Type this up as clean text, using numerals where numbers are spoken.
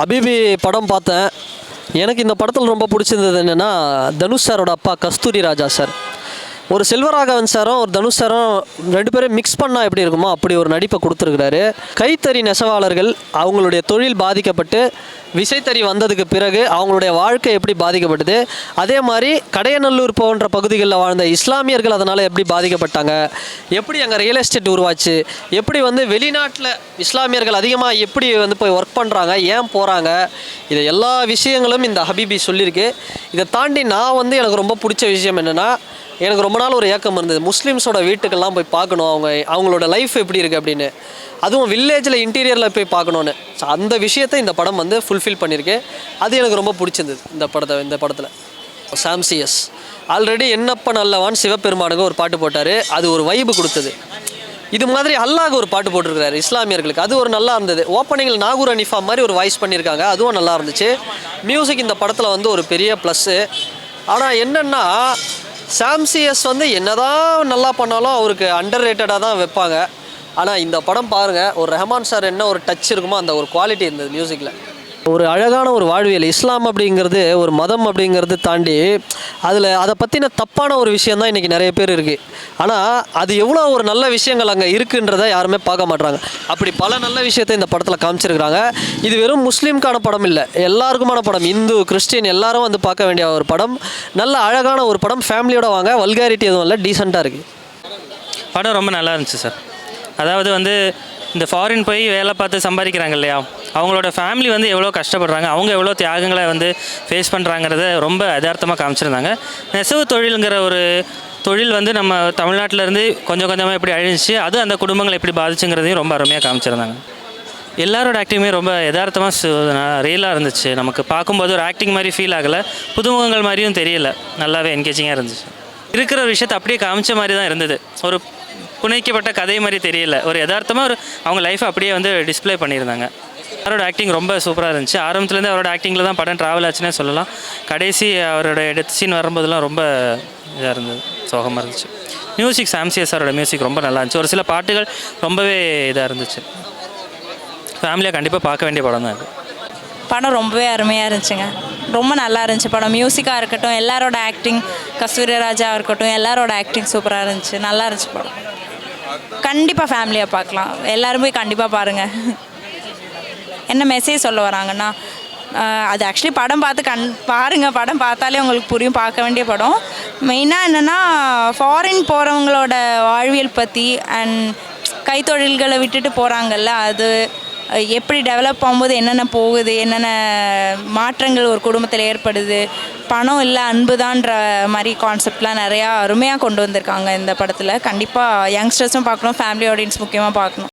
அபிபி படம் பார்த்தேன். எனக்கு இந்த படத்தில் ரொம்ப பிடிச்சிருந்தது என்னென்னா, தனுஷ் சாரோட அப்பா கஸ்தூரி ராஜா சார். ஒரு செல்வராகவன் சாரும் ஒரு தனுஷ் சாரும் 2 பேரும் மிக்ஸ் பண்ணால் எப்படி இருக்குமோ அப்படி ஒரு நடிப்பை கொடுத்துருக்கிறாரு. கைத்தறி நெசவாளர்கள் அவங்களுடைய தொழில் பாதிக்கப்பட்டு விசைத்தறி வந்ததுக்கு பிறகு அவங்களுடைய வாழ்க்கை எப்படி பாதிக்கப்பட்டது, அதே மாதிரி கடையநல்லூர் போன்ற பகுதிகளில் வாழ்ந்த இஸ்லாமியர்கள் அதனால் எப்படி பாதிக்கப்பட்டாங்க, எப்படி அங்கே ரியல் எஸ்டேட் உருவாச்சு, எப்படி வெளிநாட்டில் இஸ்லாமியர்கள் அதிகமாக எப்படி போய் ஒர்க் பண்ணுறாங்க, ஏன் போகிறாங்க, இது எல்லா விஷயங்களும் இந்த ஹபீபி சொல்லியிருக்கு. இதை தாண்டி நான் எனக்கு ரொம்ப பிடிச்ச விஷயம் என்னென்னா, எனக்கு ரொம்ப நாள் ஒரு ஏக்கம் இருந்தது, முஸ்லீம்ஸோட வீட்டுக்கெல்லாம் போய் பார்க்கணும், அவங்களோட லைஃப் எப்படி இருக்குது அப்படின்னு, அதுவும் வில்லேஜில் இன்டீரியரில் போய் பார்க்கணுன்னு. ஸோ அந்த விஷயத்தை இந்த படம் ஃபுல்ஃபில் பண்ணியிருக்கு. அது எனக்கு ரொம்ப பிடிச்சிருந்தது இந்த படத்தில். சாம்சிஎஸ் ஆல்ரெடி என்னப்ப நல்லவான் சிவபெருமானுக்கு ஒரு பாட்டு போட்டார், அது ஒரு வைப்பு கொடுத்தது. இது மாதிரி அல்லாஹ் ஒரு பாட்டு போட்டிருக்கிறாரு இஸ்லாமியர்களுக்கு, அது ஒரு நல்லா இருந்தது. ஓப்பனிங்கில் நாகூர் அனிஃபா மாதிரி ஒரு வாய்ஸ் பண்ணியிருக்காங்க, அதுவும் நல்லா இருந்துச்சு. மியூசிக் இந்த படத்தில் ஒரு பெரிய ப்ளஸ்ஸு. ஆனால் என்னென்னா, சாம்சிஎஸ் என்னதான் நல்லா பண்ணாலும் அவருக்கு அண்டர் ரேட்டடாக தான் வைப்பாங்க. ஆனால் இந்த படம் பாருங்கள், ஒரு ரஹ்மான் சார் என்ன ஒரு டச் இருக்குமோ அந்த ஒரு குவாலிட்டி இருந்தது மியூசிக்கில். ஒரு அழகான ஒரு வாழ்வியல். இஸ்லாம் அப்படிங்கிறது ஒரு மதம் அப்படிங்கிறது தாண்டி அதை பற்றின தப்பான ஒரு விஷயந்தான் இன்றைக்கி நிறைய பேர் இருக்குது. ஆனால் அது எவ்வளோ ஒரு நல்ல விஷயங்கள் அங்கே இருக்குன்றதை யாருமே பார்க்க மாட்டாங்க. அப்படி பல நல்ல விஷயத்தை இந்த படத்தில் காமிச்சிருக்கிறாங்க. இது வெறும் முஸ்லீம்கான படம் இல்லை, எல்லாருக்குமான படம். இந்து கிறிஸ்டின் எல்லாரும் பார்க்க வேண்டிய ஒரு படம். நல்ல அழகான ஒரு படம். ஃபேமிலியோட வாங்க, வல்காரிட்டி எதுவும் இல்லை, டீசெண்டாக இருக்குது. படம் ரொம்ப நல்லா இருந்துச்சு சார். அதாவது இந்த ஃபாரின் போய் வேலை பார்த்து சம்பாதிக்கிறாங்க இல்லையா, அவங்களோட ஃபேமிலி எவ்வளோ கஷ்டப்படுறாங்க, அவங்க எவ்வளோ தியாகங்களை ஃபேஸ் பண்ணுறாங்கிறத ரொம்ப யதார்த்தமாக காமிச்சிருந்தாங்க. நெசவு தொழிலுங்கிற ஒரு தொழில் நம்ம தமிழ்நாட்டிலேருந்து கொஞ்சம் கொஞ்சமாக எப்படி அழிஞ்சிச்சு, அது அந்த குடும்பங்களை எப்படி பாதிச்சுங்கிறதையும் ரொம்ப அருமையாக காமிச்சிருந்தாங்க. எல்லாரோட ஆக்டிங்குமே ரொம்ப யதார்த்தமாக ரியலாக இருந்துச்சு. நமக்கு பார்க்கும்போது ஒரு ஆக்டிங் மாதிரி ஃபீல் ஆகலை, புதுமுகங்கள் மாதிரியும் தெரியல, நல்லாவே என்கேஜிங்காக இருந்துச்சு. இருக்கிற ஒரு விஷயத்தை அப்படியே காமிச்ச மாதிரி தான் இருந்தது, ஒரு புனைக்கப்பட்ட கதை மாதிரி தெரியல, ஒரு யதார்த்தமாக அவங்க லைஃப்பை அப்படியே டிஸ்பிளே பண்ணியிருந்தாங்க. அவரோட ஆக்டிங் ரொம்ப சூப்பராக இருந்துச்சு. ஆரம்பத்துலேருந்து அவரோட ஆக்டிங்கில் தான் படம் ட்ராவல் ஆச்சுன்னே சொல்லலாம். கடைசி அவரோட டெத் சீன் வரும்போதெல்லாம் ரொம்ப இதாக இருந்தது, சோகமாக இருந்துச்சு. மியூசிக் சாம்சிஎஸ் அவரோட மியூசிக் ரொம்ப நல்லா இருந்துச்சு. ஒரு சில பாட்டுகள் ரொம்பவே இதாக இருந்துச்சு. ஃபேமிலியாக கண்டிப்பாக பார்க்க வேண்டிய படம் தான் இது. படம் ரொம்பவே அருமையாக இருந்துச்சுங்க, ரொம்ப நல்லா இருந்துச்சு படம். மியூசிக்காக இருக்கட்டும், எல்லாரோட ஆக்டிங், கஸ்தூரி ராஜா இருக்கட்டும், எல்லாரோட ஆக்டிங் சூப்பராக இருந்துச்சு, நல்லா இருந்துச்சு படம். கண்டிப்பாக ஃபேமிலியாக பார்க்கலாம், எல்லாருமே கண்டிப்பாக பாருங்கள். என்ன மெசேஜ் சொல்ல வராங்கன்னா, அது ஆக்சுவலி படம் பார்த்து பாருங்கள், படம் பார்த்தாலே உங்களுக்கு புரியும், பார்க்க வேண்டிய படம். மெயினாக என்னென்னா, ஃபாரின் போகிறவங்களோட வாழ்வியல் பற்றி அண்ட் கைத்தொழில்களை விட்டுட்டு போகிறாங்கல்ல, அது எப்படி டெவலப் ஆகும்போது என்னென்ன போகுது, என்னென்ன மாற்றங்கள் ஒரு குடும்பத்தில் ஏற்படுது, பணம் இல்லை அன்பு தான்ற மாதிரி கான்செப்ட்லாம் நிறையா அருமையாக கொண்டு வந்திருக்காங்க இந்த படத்தில். கண்டிப்பாக யங்ஸ்டர்ஸும் பார்க்கணும், ஃபேமிலி ஆடியன்ஸ் முக்கியமாக பார்க்கணும்.